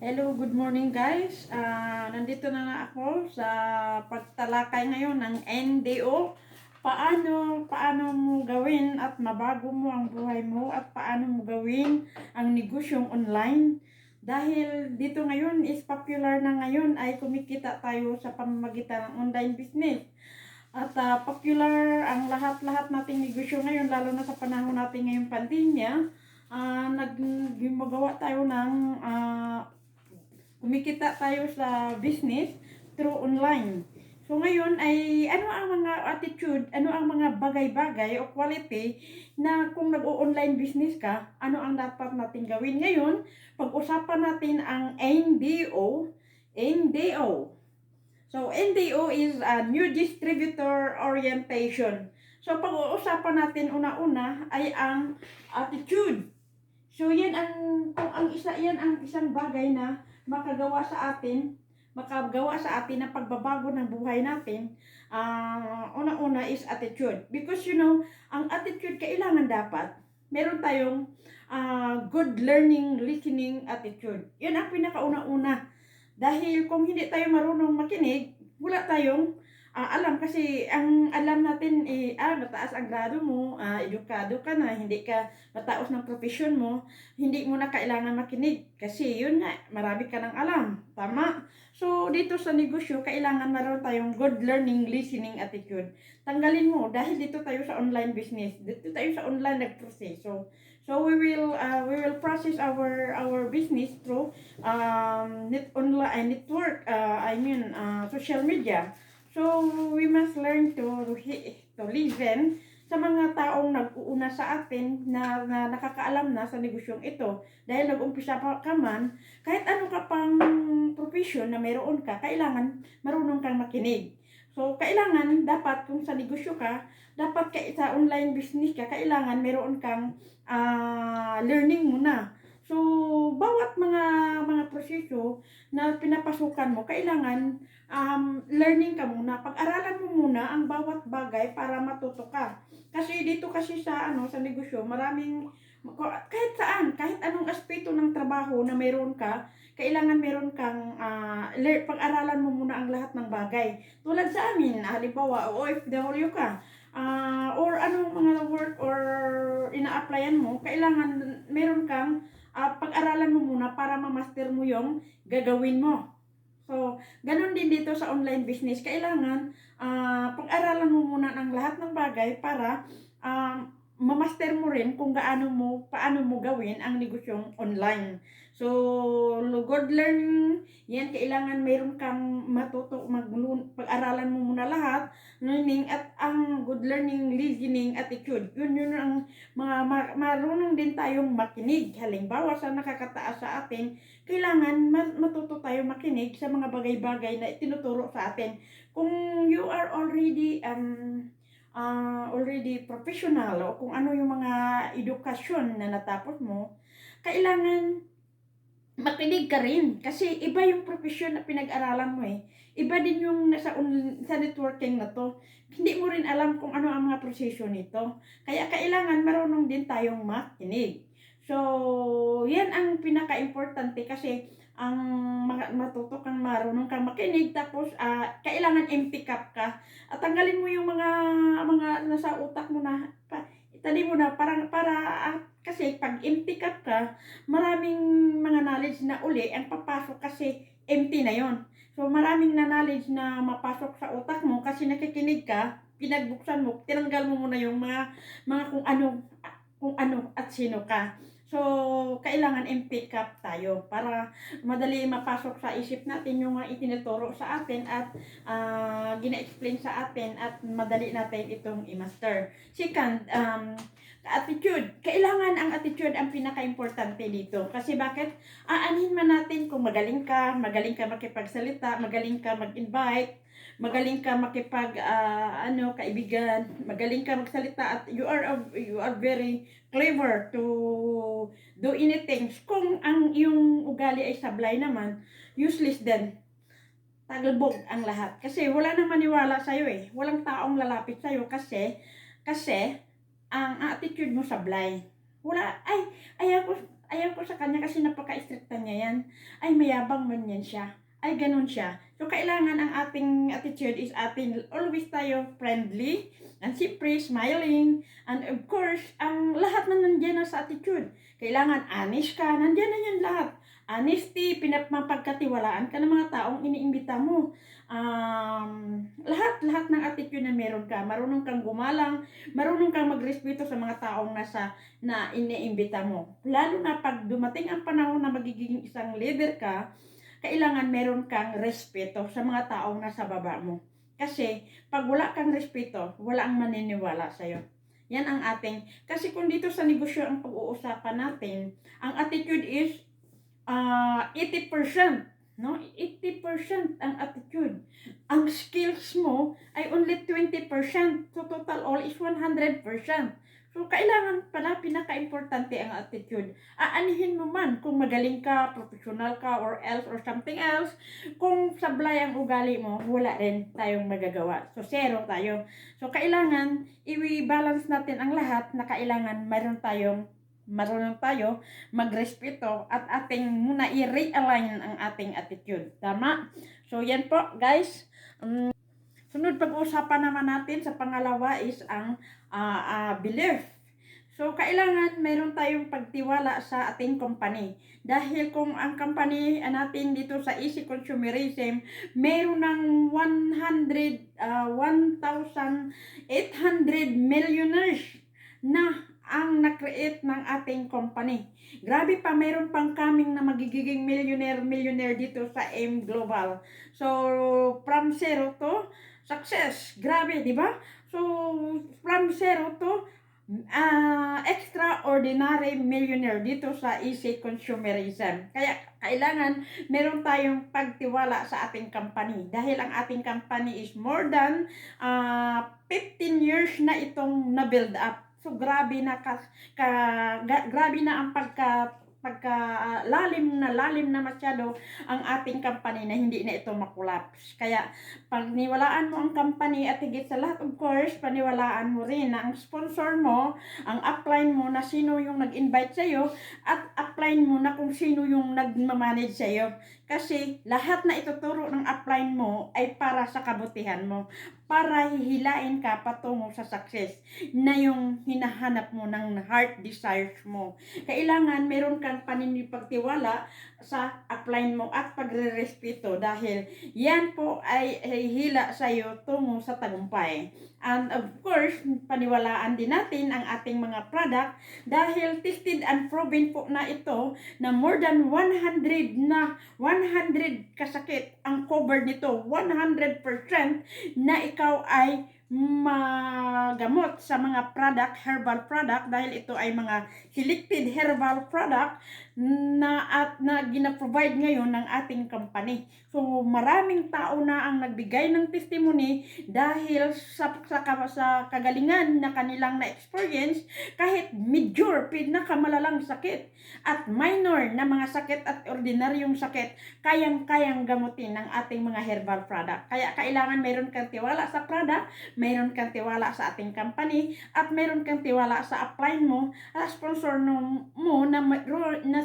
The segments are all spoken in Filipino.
Hello, good morning guys. Nandito na nga ako sa pagtalakay ngayon ng NDO. Paano mo gawin at mabago mo ang buhay mo at paano mo gawin ang negosyong online. Dahil dito ngayon is popular na ngayon ay kumikita tayo sa pamamagitan ng online business. At popular ang lahat-lahat nating negosyo ngayon, lalo na sa panahon natin ngayong pandemya. Gumagawa tayo ng kumikita tayo sa business through online. So ngayon ay ano ang mga attitude, ano ang mga bagay-bagay o quality na kung nag-o-online business ka, ano ang dapat natin gawin ngayon? Pag-usapan natin ang NDO. NDO. So NDO is a new distributor orientation. So pag-uusapan natin una-una ay ang attitude. So yan ang yan ang isang bagay na makagawa sa atin ng pagbabago ng buhay natin. Una-una is attitude. Because ang attitude kailangan dapat meron tayong good learning, listening attitude. Yan ang pinakauna-una. Dahil kung hindi tayo marunong makinig, wala tayong alam, kasi ang alam natin mataas ang grado mo, edukado ka na, hindi ka mataos ng profesyon mo, hindi mo na kailangan makinig kasi yun nga, marami ka ng alam. Tama? So dito sa negosyo, kailangan meron tayong good learning, listening attitude. Tanggalin mo dahil dito tayo sa online business, dito tayo sa online nagproseso. So we will process our business through network, social media. So, we must learn to listen sa mga taong nag-uuna sa atin na nakakaalam na sa negosyong ito. Dahil nag-umpisa pa ka man, kahit ano ka pang profession na mayroon ka, kailangan marunong kang makinig. So, kailangan dapat kung sa negosyo ka, dapat sa online business ka, kailangan mayroon kang learning muna. So, bawat mga proseso na pinapasukan mo, kailangan learning ka muna. Pag-aralan mo muna ang bawat bagay para matuto ka. Kasi dito kasi sa negosyo, maraming kahit saan, kahit anong aspeto ng trabaho na meron ka, kailangan meron kang pag-aralan mo muna ang lahat ng bagay. Tulad sa amin, halimbawa, OFW ka, or anong mga work or ina-applyan mo, kailangan meron kang pag-aralan mo muna para ma-master mo yung gagawin mo. So, ganun din dito sa online business. Kailangan pag-aralan mo muna ang lahat ng bagay para ma-master mo rin kung paano mo gawin ang negosyong online. So, good learning, yan kailangan mayroon kang matuto, pag-aralan mo muna lahat, learning at ang good learning, listening attitude. Yun ang marunong din tayong makinig. Halimbawa sa nakakataas sa atin, kailangan matuto tayo makinig sa mga bagay-bagay na itinuturo sa atin. Kung you are already professional o kung ano yung mga edukasyon na natapos mo, kailangan makinig ka rin. Kasi iba yung profesyon na pinag-aralan mo eh. Iba din yung sa networking na to. Hindi mo rin alam kung ano ang mga proseso nito. Kaya kailangan marunong din tayong makinig. So, yan ang pinaka-importante kasi ang matuto kang marunong kang makinig, tapos kailangan empty cup ka. At tanggalin mo yung mga nasa utak mo na itali mo na kasi pag empty cup ka, maraming mga knowledge na uli ang papasok kasi empty na yon. So maraming na knowledge na mapasok sa utak mo kasi nakikinig ka, pinagbuksan mo, tinanggal mo muna yung mga kung ano at sino ka. So, kailangan empty cup tayo para madali mapasok sa isip natin yung mga itinuturo sa atin at gina-explain sa atin at madali natin itong i-master. Second, attitude. Kailangan ang attitude ang pinaka-importante dito. Kasi bakit? Aanhin man natin kung magaling ka makipagsalita, magaling ka mag-invite, magaling ka kaibigan, magaling ka magsalita, at you are very clever to do anything. Kung ang yung ugali ay sablay naman, useless din. Tagalbog ang lahat. Kasi wala nang maniwala sa'yo eh. Walang taong lalapit sa'yo kasi ang attitude mo sablay. Wala, ayaw ko sa kanya kasi napaka-stricta niya yan. Ay, mayabang man yan siya. Ay, ganun siya. So, kailangan ang ating attitude is always tayo friendly, and siyempre, smiling, and of course, ang lahat na nandiyan na sa attitude. Kailangan honest ka, nandiyan na yan lahat. Honesty, mapagkatiwalaan ka ng mga taong iniimbita mo. Lahat ng attitude na meron ka, marunong kang gumalang, marunong kang magrespeto sa mga taong na iniimbita mo. Lalo na pag dumating ang panahon na magiging isang leader ka, kailangan meron kang respeto sa mga taong nasa baba mo. Kasi pag wala kang respeto, wala ang maniniwala sa'yo. Yan ang kasi kung dito sa negosyo ang pag-uusapan natin, ang attitude is 80%. No? 80% ang attitude. Ang skills mo ay only 20%. So total all is 100%. So kailangan pala pinaka-importante ang attitude. Aanihin mo man kung magaling ka, professional ka, or something else. Kung sablay ang ugali mo, wala rin tayong magagawa. So zero tayo. So kailangan i-balance natin ang lahat na kailangan marunong tayo magrespeto at ating muna i-realign ang ating attitude. Tama? So, yan po, guys. Sunod pag-uusapan naman natin sa pangalawa is ang belief. So, kailangan meron tayong pagtiwala sa ating company. Dahil kung ang company natin dito sa Easy Consumerism, meron ng 1,800 millionaires na ang na-create ng ating company. Grabe pa, meron pang coming na magiging millionaire dito sa M Global. So, from zero to success. Grabe, di ba? So, from zero to extraordinary millionaire dito sa Easy Consumerism. Kaya kailangan meron tayong pagtiwala sa ating company. Dahil ang ating company is more than 15 years na itong na-build up. So grabe na grabe na ang lalim na masyado ang ating company na hindi na ito makulaps. Kaya pagniwalaan mo ang company at higit sa lahat, of course, paniwalaan mo rin na ang sponsor mo, ang upline mo na sino yung nag-invite sa'yo, at upline mo na kung sino yung nag-manage sa'yo. Kasi lahat na ituturo ng upline mo ay para sa kabutihan mo, para hihilain ka patungo sa success na yung hinahanap mo ng heart desires mo. Kailangan meron kang paninipagtiwala sa upline mo at pagre-respeto dahil yan po ay hihila sa iyo tungo sa tagumpay. And of course, paniwalaan din natin ang ating mga product dahil tested and proven po na ito na more than 100 kasakit ang cover nito, 100% na ikaw ay magamot sa mga herbal product dahil ito ay mga selected herbal product na gina-provide ngayon ng ating company. So maraming tao na ang nagbigay ng testimony dahil sa kagalingan na kanilang na-experience kahit major, pinakamalalang sakit at minor na mga sakit at ordinaryong sakit, kayang-kayang gamutin ng ating mga herbal product. Kaya kailangan meron kang tiwala sa product, meron kang tiwala sa ating company, at meron kang tiwala sa upline mo, at sponsor mo na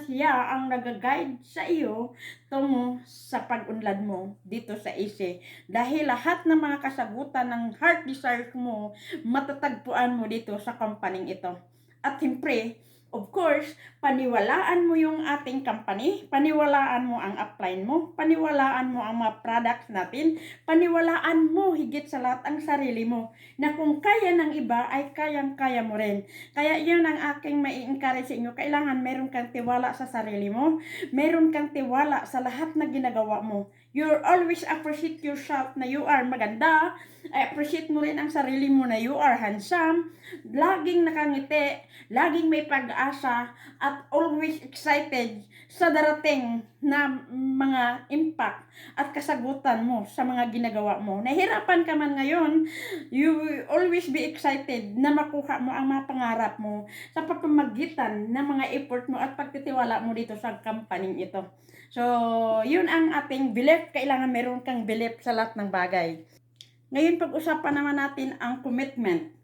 siya ang nag-guide sa iyo tungo sa pag-unlad mo dito sa Easy. Dahil lahat ng mga kasagutan ng heart desires mo, matatagpuan mo dito sa company ito. At siyempre, of course, paniwalaan mo yung ating company, paniwalaan mo ang upline mo, paniwalaan mo ang mga products natin, paniwalaan mo higit sa lahat ang sarili mo, na kung kaya ng iba ay kayang-kaya mo rin. Kaya yun ang aking mai-encourage sa inyo, kailangan meron kang tiwala sa sarili mo, meron kang tiwala sa lahat na ginagawa mo. You always appreciate yourself na you are maganda, appreciate mo rin ang sarili mo na you are handsome, laging nakangiti, laging may pag-asa, at always excited sa darating na mga impact at kasagutan mo sa mga ginagawa mo. Nahirapan ka man ngayon, you will always be excited na makuha mo ang mga pangarap mo sa pamamagitan ng mga effort mo at pagtitiwala mo dito sa company ito. So, yun ang ating belief. Kailangan meron kang belief sa lahat ng bagay. Ngayon, pag-usapan naman natin ang commitment.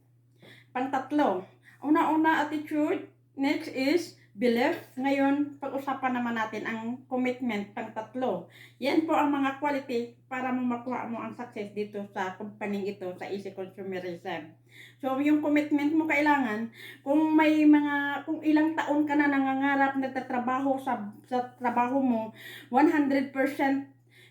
Pangtatlo, una-una attitude. Next is belief. Ngayon, pag-usapan naman natin ang commitment, pang tatlo. Yan po ang mga quality para mo makuha mo ang success dito sa company ito, sa Easy Consumerism. So, yung commitment mo kailangan, kung ilang taon ka na nangangarap, nagtatrabaho sa trabaho mo, 100%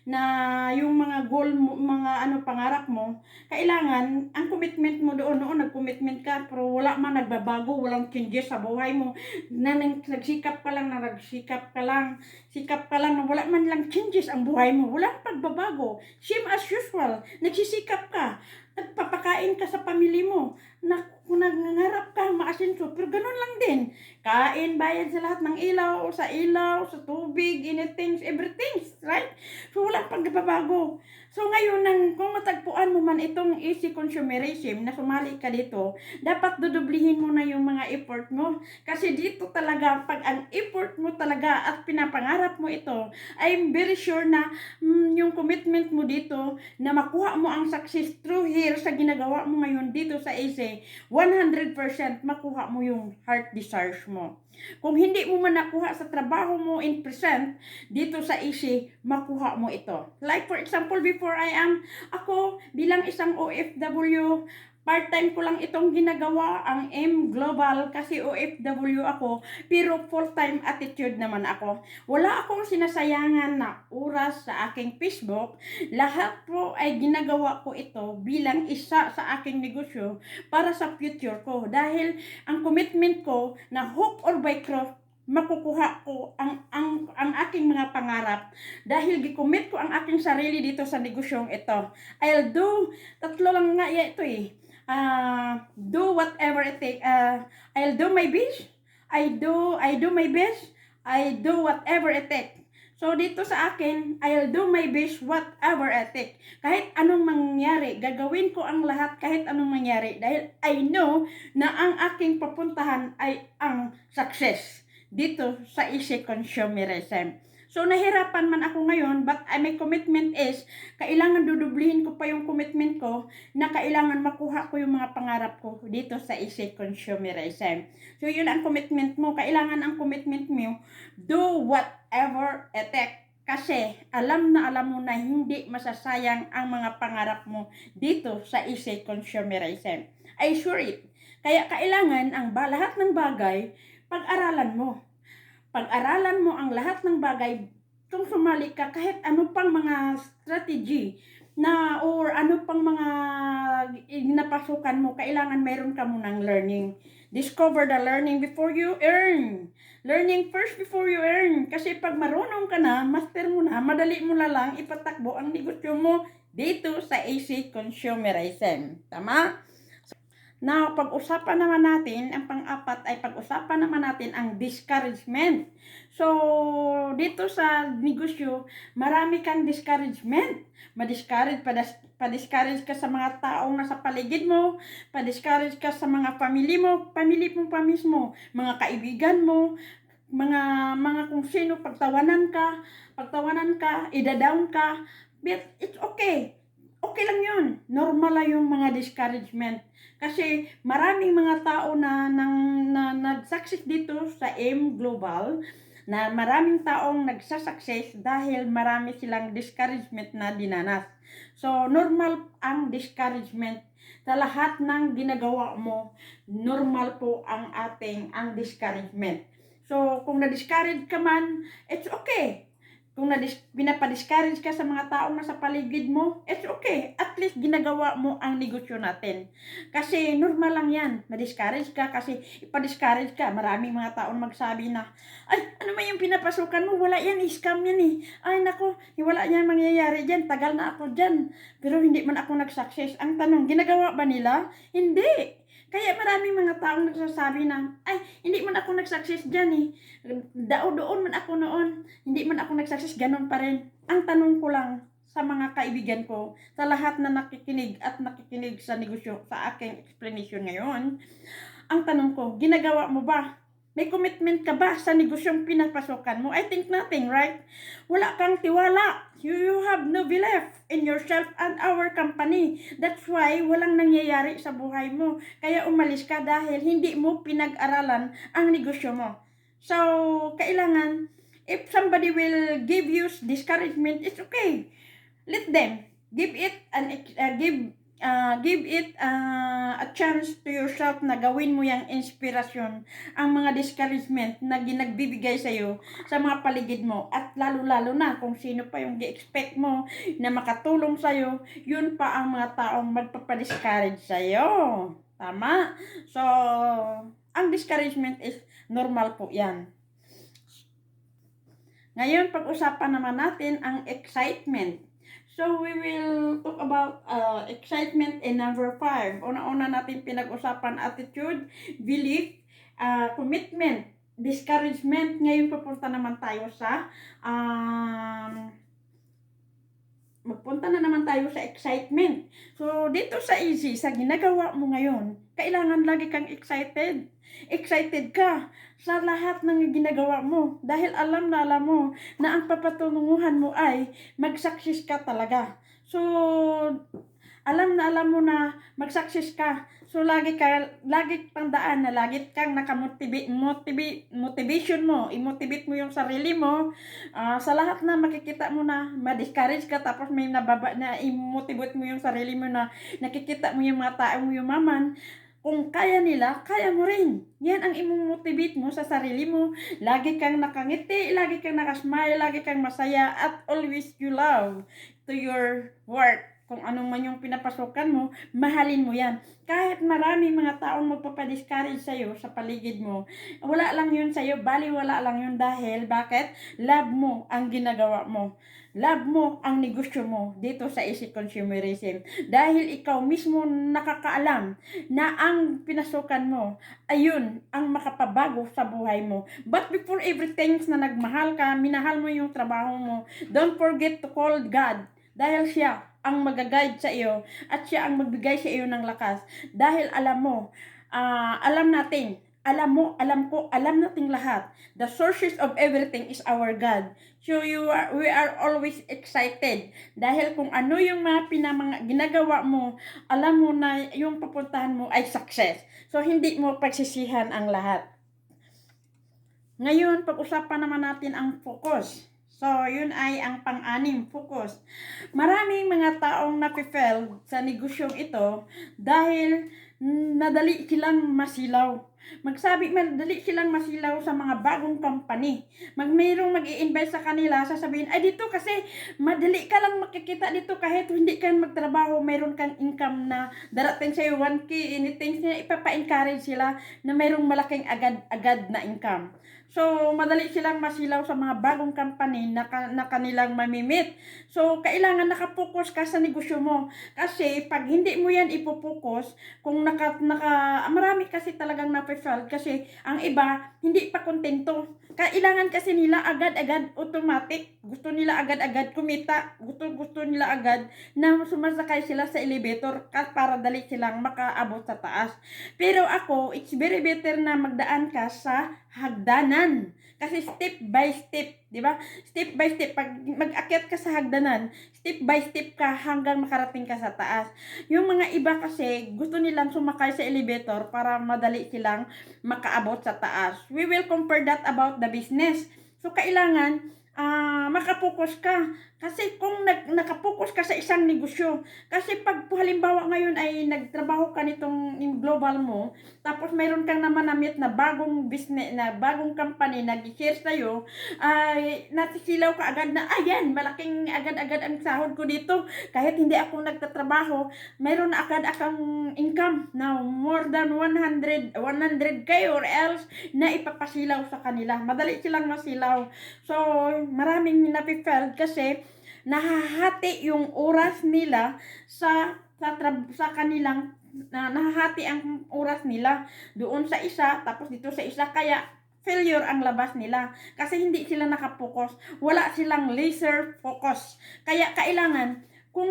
na yung mga goal mo, mga pangarap mo, kailangan, ang commitment mo doon, noon nag-commitment ka, pero wala man nagbabago, walang changes sa buhay mo, nagsikap ka lang, sikap ka lang, na wala man lang changes ang buhay mo, walang pagbabago, same as usual, nagsisikap ka, nagpapakain ka sa pamilya mo, kung nangangarap ka, maasinso, pero ganun lang din, kain, bayad sa lahat ng ilaw, sa tubig, anything, everything, right? So, walang pagbabago. So, ngayon, kung matagpuan mo man itong Easy Consumerism na sumali ka dito, dapat dudublihin mo na yung mga effort mo. Kasi dito talaga, pag ang effort mo talaga at pinapangarap mo ito, I'm very sure na yung commitment mo dito, na makuha mo ang success through here sa ginagawa mo ngayon dito sa Easy, 100% makuha mo yung heart desires mo. Kung hindi mo man nakuha sa trabaho mo in present, dito sa Easy, makuha mo ito. Like for example, before ako bilang isang OFW, part-time ko lang itong ginagawa, ang M Global, kasi OFW ako, pero full-time attitude naman ako. Wala akong sinasayangan na oras sa aking Facebook. Lahat po ay ginagawa ko ito bilang isa sa aking negosyo para sa future ko. Dahil ang commitment ko na hook or by crook, makukuha ko ang aking mga pangarap dahil gicommit ko ang aking sarili dito sa negosyong ito. Tatlo lang nga ito do whatever it takes. I'll do my best. I do my best. I do whatever it takes. So dito sa akin, I'll do my best whatever it takes. Kahit anong mangyari, gagawin ko ang lahat kahit anong mangyari dahil I know na ang aking papuntahan ay ang success dito sa Easy Consumerism. So, nahirapan man ako ngayon, but my commitment is, kailangan dudublihin ko pa yung commitment ko na kailangan makuha ko yung mga pangarap ko dito sa Easy Consumerism. So, yun ang commitment mo. Kailangan ang commitment mo, do whatever it takes. Kasi, alam mo na hindi masasayang ang mga pangarap mo dito sa Easy Consumerism. I sure it. Kaya kailangan lahat ng bagay, pag-aralan mo. Pag-aralan mo ang lahat ng bagay kung sumali ka, kahit ano pang mga strategy na or ano pang mga napasukan mo, kailangan meron ka munang learning. Discover the learning before you earn. Learning first before you earn. Kasi pag marunong ka na, master mo na, madali mo na lang ipatakbo ang negosyo mo dito sa Easy Consumerism. Tama? Now, pag-usapan naman natin, ang pang-apat ay pag-usapan naman natin ang discouragement. So, dito sa negosyo, marami kang discouragement. Pa-discourage ka sa mga taong nasa paligid mo, pa-discourage ka sa mga pamilya mo pa mismo, mga kaibigan mo, mga kung sino, pagtawanan ka, ida-down ka, but it's okay. Okay lang yun. Normal lang yung mga discouragement. Kasi maraming mga tao na nag-success dito sa M Global, na maraming taong nagsasucess dahil marami silang discouragement na dinanas. So, normal ang discouragement. Sa lahat ng ginagawa mo, normal po ang discouragement. So, kung na-discourage ka man, it's okay. Kung pinapadiscourage ka sa mga taong nasa paligid mo, it's okay. At least ginagawa mo ang negosyo natin. Kasi normal lang yan. Na-discourage ka kasi ipa-discourage ka. Maraming mga taong magsabi na, ay, ano man yung pinapasukan mo? Wala yan, scam yan eh. Ay, nako, wala yan mangyayari dyan. Tagal na ako dyan. Pero hindi man ako nag-success. Ang tanong, ginagawa ba nila? Hindi. Kaya maraming mga taong nagsasabi na, ay, hindi man ako nag-success dyan eh. Doon man ako noon. Hindi man ako nag-success, ganun pa rin. Ang tanong ko lang sa mga kaibigan ko, sa lahat na nakikinig sa negosyo, sa aking explanation ngayon, ang tanong ko, ginagawa mo ba? May commitment ka ba sa negosyong pinapasokan mo? I think nothing, right? Wala kang tiwala. You have no belief in yourself and our company. That's why walang nangyayari sa buhay mo. Kaya umalis ka dahil hindi mo pinag-aralan ang negosyo mo. So, kailangan, if somebody will give you discouragement, it's okay. Let them. Give it a chance to yourself na gawin mo yung inspirasyon, ang mga discouragement na ginagbibigay sa'yo sa mga paligid mo. At lalo-lalo na kung sino pa yung gi-expect mo na makatulong sa'yo, yun pa ang mga taong magpapadiscourage sa'yo. Tama? So, ang discouragement is normal po yan. Ngayon, pag-usapan naman natin ang excitement. So, we will talk about excitement in number 5. Una-una natin pinag-usapan attitude, belief, commitment, discouragement. Ngayon, papunta naman tayo sa magpunta na naman tayo sa excitement. So, dito sa easy, sa ginagawa mo ngayon, kailangan lagi kang excited. Excited ka sa lahat ng ginagawa mo dahil alam mo na ang papatulunguhan mo ay mag-success ka talaga. So, alam mo na mag-success ka. So, lagi tandaan na lagi kang motivation mo. I-motivate mo yung sarili mo. Sa lahat na makikita mo na ma-discourage ka, tapos may nababa na i-motivate mo yung sarili mo na nakikita mo yung mga taong yumaman. Kung kaya nila, kaya mo rin. Yan ang i-motivate mo sa sarili mo. Lagi kang nakangiti, lagi kang nakasmile, lagi kang masaya, at always you love to your work. Kung anong man yung pinapasukan mo, mahalin mo yan. Kahit maraming mga taong magpapadiscourage sa'yo sa paligid mo, wala lang yun sa'yo, wala lang yun dahil, bakit? Love mo ang ginagawa mo. Love mo ang negosyo mo dito sa Easy Consumerism. Dahil ikaw mismo nakakaalam na ang pinasukan mo, ayun ang makapabago sa buhay mo. But before everything na nagmahal ka, minahal mo yung trabaho mo, don't forget to call God. Dahil siya ang mag-guide sa iyo at siya ang magbigay sa iyo ng lakas. Dahil alam mo, alam natin nating lahat. The sources of everything is our God. So we are always excited. Dahil kung ano yung mga ginagawa mo, alam mo na yung papuntahan mo ay success. So hindi mo pagsisihan ang lahat. Ngayon, pag-usapan naman natin ang focus. So, yun ay ang pang-anim, focus. Maraming mga taong napifail sa negosyong ito dahil nadali silang masilaw. Madali silang masilaw sa mga bagong company. Mayroong mag-i-invest sa kanila, sasabihin, ay dito kasi madali ka lang makikita dito kahit hindi ka magtrabaho, mayroon kang income na darating sa'yo 1K, anything, ipapa-encourage sila na mayroong malaking agad-agad na income. So, madali silang masilaw sa mga bagong company na kanilang mamimit. So, kailangan nakapokus ka sa negosyo mo. Kasi, pag hindi mo yan ipopokus, kung marami kasi talagang nape-fail kasi ang iba, hindi pa kontento. Kailangan kasi nila agad-agad, automatic. Gusto nila agad-agad kumita. Gusto nila agad na sumasakay sila sa elevator para dali silang makaabot sa taas. Pero ako, it's very better na magdaan ka sa hagdanan. Kasi step by step, di ba? Step by step, pag mag-akyat ka sa hagdanan, step by step ka hanggang makarating ka sa taas. Yung mga iba kasi, gusto nilang sumakay sa elevator para madali silang makaabot sa taas. We will compare that about the business. So, kailangan makapokus ka. Kasi kung nakapokus ka sa isang negosyo, kasi pag halimbawa ngayon ay nagtrabaho ka nitong global mo, tapos mayroon kang naman na-meet na bagong business, na bagong company nag-share sa'yo, ay natisilaw ka agad na, ayan, malaking agad-agad ang sahod ko dito. Kahit hindi ako nagtatrabaho, mayroon na agad akong income na more than 100K or else na ipapasilaw sa kanila. Madali silang masilaw. So, maraming napifail kasi nahahati yung oras nila sa kanilang nahahati ang oras nila doon sa isa, tapos dito sa isa, kaya failure ang labas nila kasi hindi sila nakapokus, wala silang laser focus. Kaya kailangan kung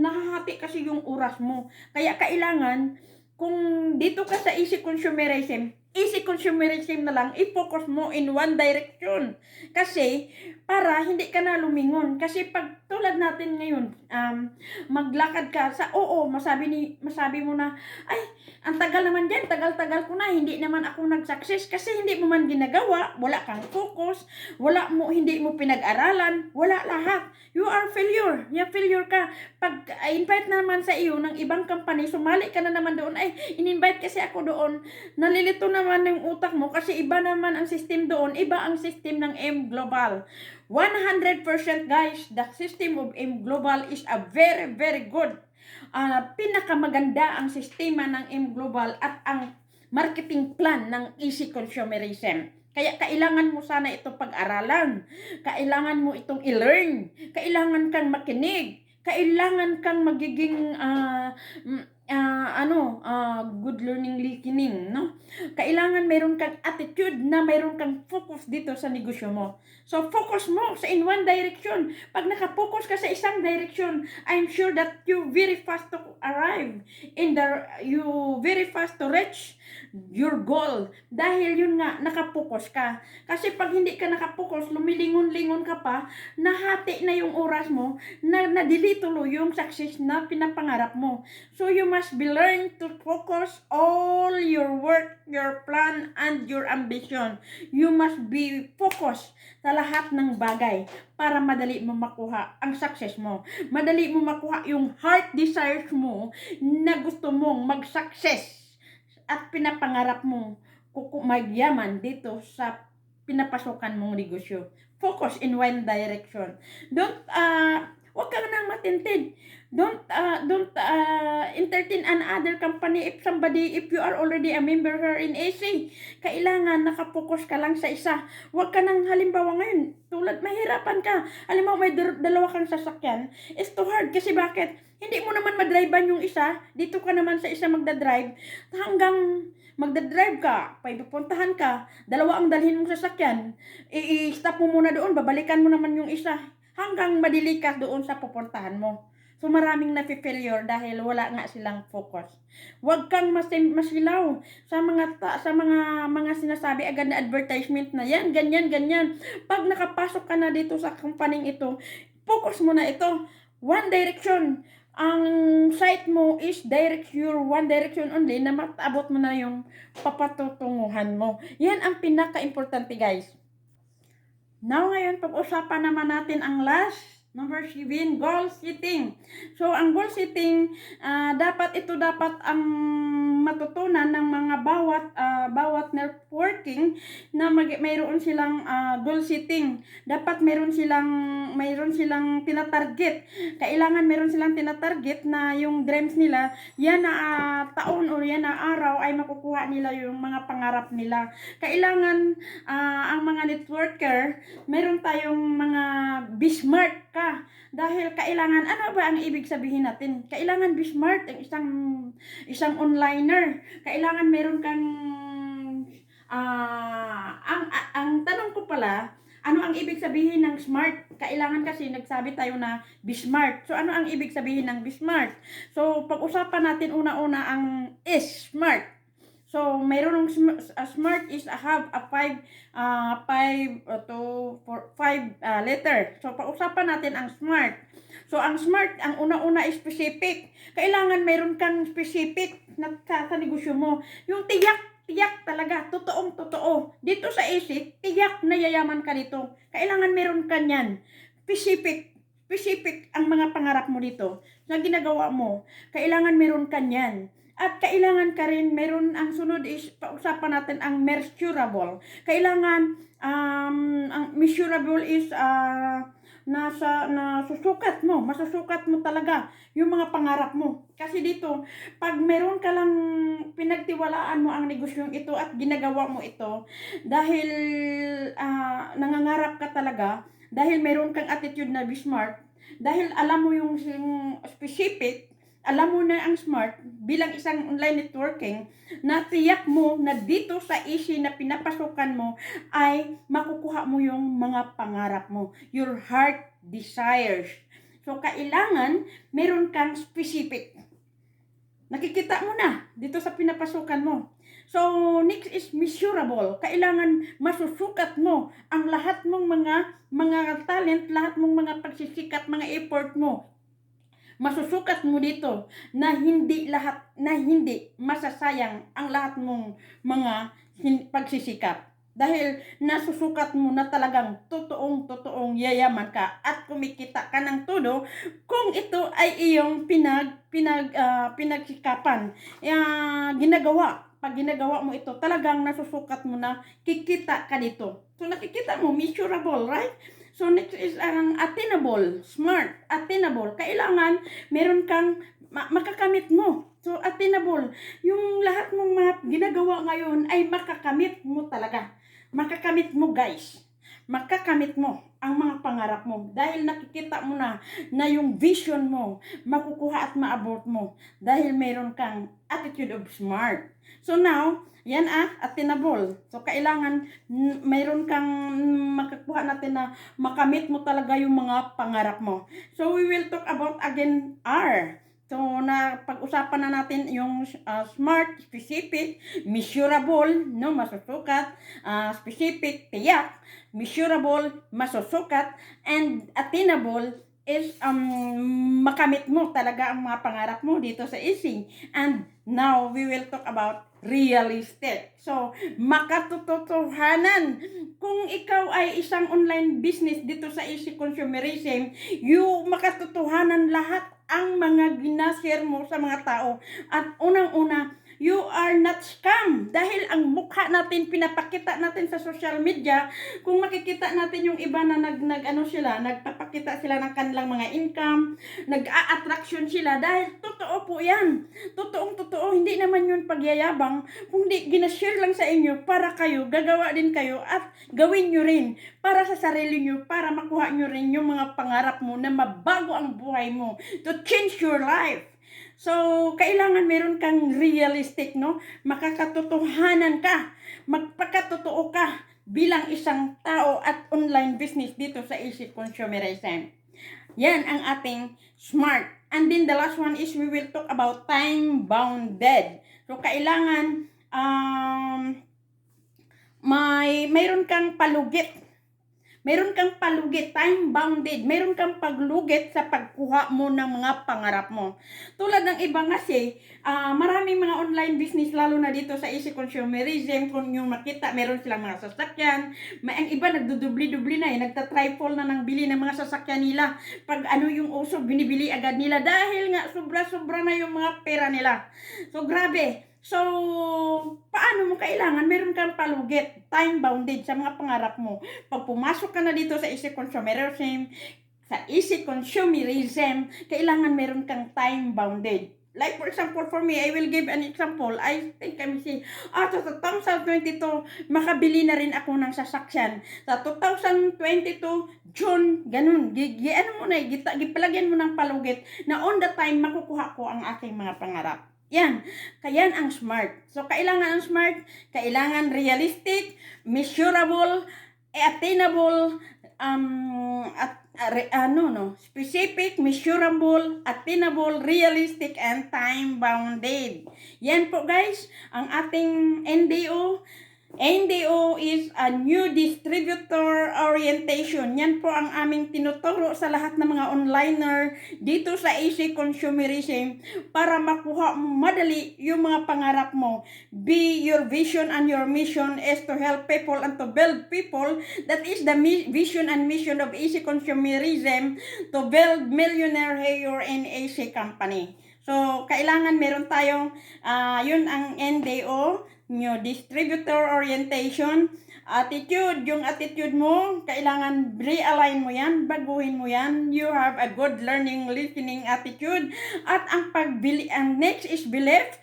nahahati kasi yung oras mo, kaya kailangan kung dito ka sa Easy Consumerism na lang, i-focus mo in one direction. Kasi, para hindi ka na lumingon. Kasi pag tulad natin ngayon, maglakad ka sa masabi mo na, ay, ang tagal naman dyan, tagal-tagal ko na, hindi naman ako nag-success kasi hindi mo man ginagawa, wala kang focus, hindi mo pinag-aralan, wala lahat. You are failure. Failure ka. Pag invite naman sa iyo ng ibang company, sumali ka na naman doon, ay, in-invite kasi ako doon, nalilito naman yung utak mo kasi iba naman ang system doon, iba ang system ng M Global. 100% guys, the system of M Global is a very, very good. Pinakamaganda ang sistema ng M Global at ang marketing plan ng Easy Consumerism. Kaya kailangan mo sana ito pag-aralan. Kailangan mo itong i-learn. Kailangan kang makinig. Kailangan kang magiging good learning listening, no? Kailangan meron kang attitude na meron kang focus dito sa negosyo mo. So, focus mo in one direction. Pag nakapokus ka sa isang direction, I'm sure that you very fast to arrive you very fast to reach your goal. Dahil yun nga, nakapokus ka. Kasi pag hindi ka nakapokus, lumilingon-lingon ka pa, nahati na yung oras mo, na-delete tuloy yung success na pinapangarap mo. So, you must be learn to focus all your work, your plan, and your ambition. You must be focused sa lahat ng bagay para madali mo makuha ang success mo. Madali mo makuha yung heart desires mo na gusto mong mag-success at pinapangarap mong magyaman dito sa pinapasukan mong negosyo. Focus in one direction. Huwag ka nang matintid. Don't entertain another company if you are already a member here in AC. Kailangan nakapokus ka lang sa isa. Huwag ka nang halimbawa ngayon, mahirapan ka. Halimbawa may dalawa kang sasakyan. It's too hard kasi bakit? Hindi mo naman madrivean yung isa. Dito ka naman sa isa magdadrive. Hanggang magdadrive ka, pupuntahan ka, dalawa ang dalhin mong sasakyan. I-stop mo muna doon, babalikan mo naman yung isa. Hanggang madili ka doon sa pupuntahan mo. So maraming nafe-failure dahil wala nga silang focus. Huwag kang masilaw sa mga sinasabi agad na advertisement na yan, ganyan. Pag nakapasok ka na dito sa company ito, focus mo na ito. One direction. Ang site mo is your one direction only na matabot mo na yung papatutunguhan mo. Yan ang pinaka-importante guys. Now, ngayon, pag-usapan naman natin ang last, number 7, goal setting. So, ang goal setting, dapat ang matutunan ng mga bawat networking na mayroon silang goal setting. Dapat mayroon silang tinatarget. Kailangan mayroon silang tinatarget na yung dreams nila, yan na taon o yan na araw ay makukuha nila yung mga pangarap nila. Kailangan ang mga networker, meron tayong mga be-smart ka. Dahil kailangan, ano ba ang ibig sabihin natin? Kailangan be-smart ang isang onliner. Kailangan meron kang ang tanong ko pala, ano ang ibig sabihin ng smart? Kailangan kasi nagsabi tayo na be-smart. So ano ang ibig sabihin ng be-smart? So pag-usapan natin una-una ang is-smart. So, mayroon ng smart is have a 5 letter. So, pag-usapan natin ang smart. So, ang smart, ang una-una is specific. Kailangan mayroon kang specific na sa negosyo mo. Yung tiyak talaga, totoo. Dito sa isip, tiyak na yayaman ka dito. Kailangan mayroon ka niyan. Specific ang mga pangarap mo dito na ginagawa mo. Kailangan mayroon ka niyan. At kailangan ka rin, meron ang sunod is, pausapan natin ang measurable. Kailangan, ang measurable is, masusukat mo talaga yung mga pangarap mo. Kasi dito, pag meron ka lang pinagtiwalaan mo ang negosyong ito at ginagawa mo ito, dahil nangangarap ka talaga, dahil meron kang attitude na be smart, dahil alam mo yung specific, alam mo na ang smart bilang isang online networking na tiyak mo na dito sa issue na pinapasukan mo ay makukuha mo yung mga pangarap mo, your heart desires. So, kailangan meron kang specific. Nakikita mo na dito sa pinapasukan mo. So, next is measurable. Kailangan masusukat mo ang lahat mong mga talent, lahat mong mga pagsisikat, mga effort mo. Masusukat mo dito na hindi masasayang ang lahat mong mga pagsisikap. Dahil nasusukat mo na talagang totoong yayaman ka at kumikita ka ng todo kung ito ay iyong pinagsikapan. Ginagawa. Pag ginagawa mo ito, talagang nasusukat mo na kikita ka dito. So nakikita mo, measurable, right? So next is ang attainable, smart, attainable. Kailangan meron kang makakamit mo. So attainable, yung lahat mong mga ginagawa ngayon ay makakamit mo talaga. Makakamit mo, guys. Makakamit mo ang mga pangarap mo dahil nakikita mo na yung vision mo makukuha at maabot mo dahil meron kang attitude of smart. So now, yan attainable. So kailangan mayroon kang makakuha natin na makamit mo talaga yung mga pangarap mo. So we will talk about again R. So na pag-usapan na natin yung smart, specific, measurable, no, masusukat, specific, tiyak, measurable, masusukat, and attainable is makamit mo talaga ang mga pangarap mo dito sa Easy. And now we will talk about realistic. So, makatotohanan. Kung ikaw ay isang online business dito sa Easy Consumerism, makatotohanan lahat ang mga ginashare mo sa mga tao. At unang-una, you are not scam. Dahil ang mukha natin, pinapakita natin sa social media, kung makikita natin yung iba na nagpapakita sila ng kanilang mga income, nag-a-attraction sila, dahil totoo po yan. Totoo, hindi naman yun pagyayabang, kundi ginashare lang sa inyo para kayo, gagawa din kayo at gawin nyo rin para sa sarili nyo, para makuha nyo rin yung mga pangarap mo na mabago ang buhay mo, to change your life. So, kailangan meron kang realistic, no? Makakatotohanan ka, magpakatotoo ka bilang isang tao at online business dito sa Easy Consumerism. Yan ang ating smart. And then the last one is we will talk about time-bounded. So, kailangan mayroon kang palugit. Meron kang palugit, time-bounded. Meron kang paglugit sa pagkuha mo ng mga pangarap mo. Tulad ng iba kasi, maraming mga online business, lalo na dito sa Easy Consumerism, kung yung makita, meron silang mga sasakyan. Ang iba nagdudubli-dubli na nagtatriple na ng bili ng mga sasakyan nila. Pag yung uso, binibili agad nila dahil nga sobra-sobra na yung mga pera nila. So, grabe. So, paano mo kailangan? Meron kang palugit, time-bounded sa mga pangarap mo. Pag pumasok ka na dito sa Easy Consumerism, kailangan meron kang time-bounded. Like for example, for me, I will give an example. I think kami sa 2022, makabili na rin ako ng sasakyan. Sa 2022, June, ganun. Gipalagyan mo ng palugit na on the time makukuha ko ang aking mga pangarap. Yan. Kaya ang smart. So, kailangan ang smart, kailangan realistic, measurable, attainable, specific, measurable, attainable, realistic, and time-bounded. Yan po guys, ang ating NDO. NDO is a new distributor orientation. Yan po ang aming tinuturo sa lahat ng mga onliner dito sa Easy Consumerism para makuha madali yung mga pangarap mo. Your vision and your mission is to help people and to build people. That is the vision and mission of Easy Consumerism, to build millionaire here in Easy Company. So, kailangan meron tayong, yun ang NDO, new distributor orientation, attitude. Yung attitude mo, kailangan realign mo yan, baguhin mo yan. You have a good learning, listening attitude. At ang next is belief.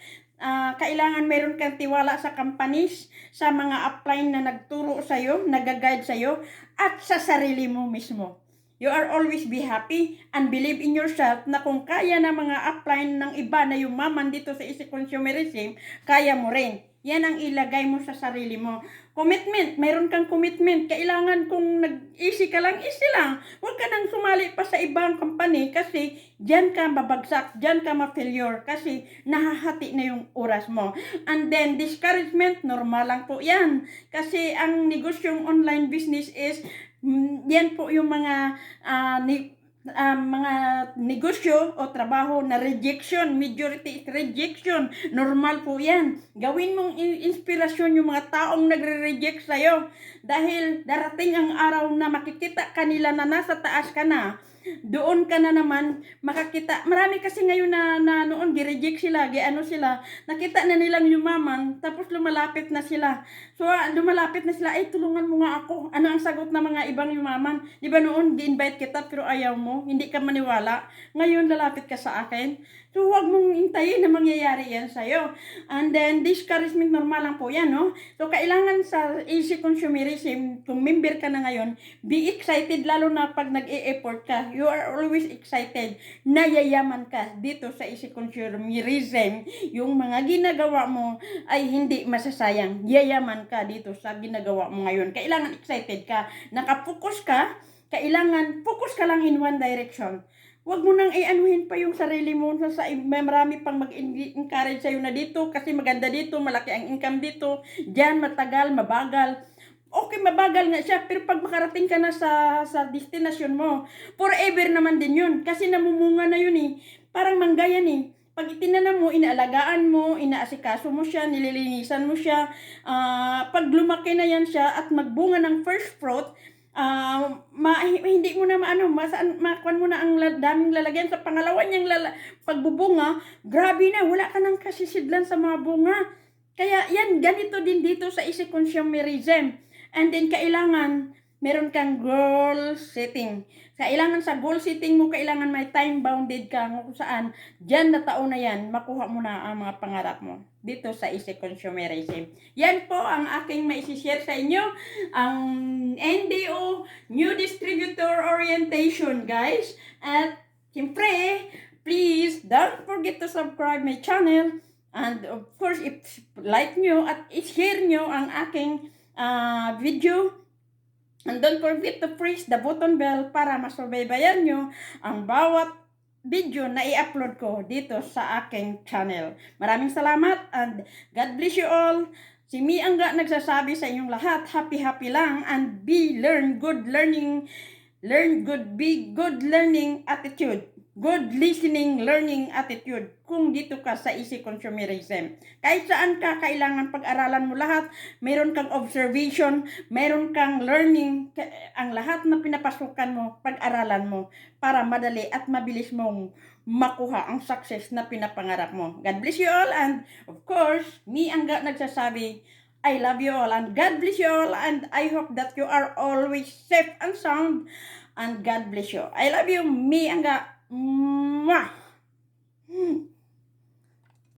Kailangan meron kang tiwala sa companies, sa mga upline na nagturo sa'yo, nag-guide sa'yo, at sa sarili mo mismo. You are always be happy and believe in yourself na kung kaya na mga upline ng iba na yumaman dito sa Easy Consumerism, kaya mo rin. Yan ang ilagay mo sa sarili mo. Commitment, mayroon kang commitment. Kailangan kung nag-easy ka lang, easy lang. Huwag ka nang sumali pa sa ibang company kasi dyan ka mabagsak, dyan ka ma-failure kasi nahahati na yung oras mo. And then, discouragement, normal lang po yan. Kasi ang negosyong online business is, yan po yung mga mga negosyo o trabaho na rejection, majority is rejection. Normal po yan. Gawin mong inspirasyon yung mga taong nagre-reject sa'yo. Dahil darating ang araw na makikita kanila na nasa taas ka na, doon ka na naman makakita. Marami kasi ngayon na noon gi-reject sila, ano sila, nakita na nilang yumaman, tapos lumalapit na sila. So, lumalapit na sila, ay tulungan mo nga ako. Ano ang sagot ng mga ibang yumaman? Di ba noon, di-invite kita pero ayaw mo, hindi ka maniwala. Ngayon, lalapit ka sa akin. So, huwag mong intayin na mangyayari yan sa'yo. And then, discouragement, normal lang po yan, no? So, kailangan sa easy consumerism, kung member ka na ngayon, be excited, lalo na pag nag-e-effort ka. You are always excited na yayaman ka dito sa easy consumerism. Yung mga ginagawa mo ay hindi masasayang. Yayaman ka dito sa ginagawa mo ngayon. Kailangan excited ka. Nakapokus ka, kailangan focus ka lang in one direction. Huwag mo nang i-anuhin pa yung sarili mo sa marami pang mag-encourage sa'yo na dito kasi maganda dito, malaki ang income dito, diyan matagal, mabagal. Okay, mabagal nga siya, pero pag makarating ka na sa destination mo, forever naman din yun. Kasi namumunga na yun eh. Parang mangga yan eh. Pag itinanam mo, inaalagaan mo, inaasikaso mo siya, nililinisan mo siya. Pag lumaki na yan siya at magbunga ng first fruit, hindi mo na makuan mo na ang daming lalagyan sa pangalawa niyang pagbubunga, grabe na, wala ka nang kasisidlan sa mga bunga. Kaya yan, ganito din dito sa easy consumerism. And then kailangan meron kang goal setting. Kailangan sa goal setting mo, kailangan may time bounded ka kung saan dyan na taon na yan, makuha mo na ang mga pangarap mo dito sa easy consumerism. Yan po ang aking maisishare sa inyo, ang NDO, New Distributor Orientation, guys. At siyempre, please don't forget to subscribe my channel. And of course, if like nyo at share nyo ang aking video. And don't forget to press the button bell para masubaybayan nyo ang bawat video na i-upload ko dito sa aking channel. Maraming salamat and God bless you all. Si Mi Angga nagsasabi sa inyong lahat, happy lang and be good learning attitude. Good listening, learning attitude kung dito ka sa easy consumerism. Kahit saan ka, kailangan pag-aralan mo lahat. Meron kang observation, meron kang learning. Ang lahat na pinapasukan mo, pag-aralan mo para madali at mabilis mong makuha ang success na pinapangarap mo. God bless you all and of course, Mi Angga nagsasabi, I love you all and God bless you all and I hope that you are always safe and sound and God bless you. I love you, Mi Angga. Mwah!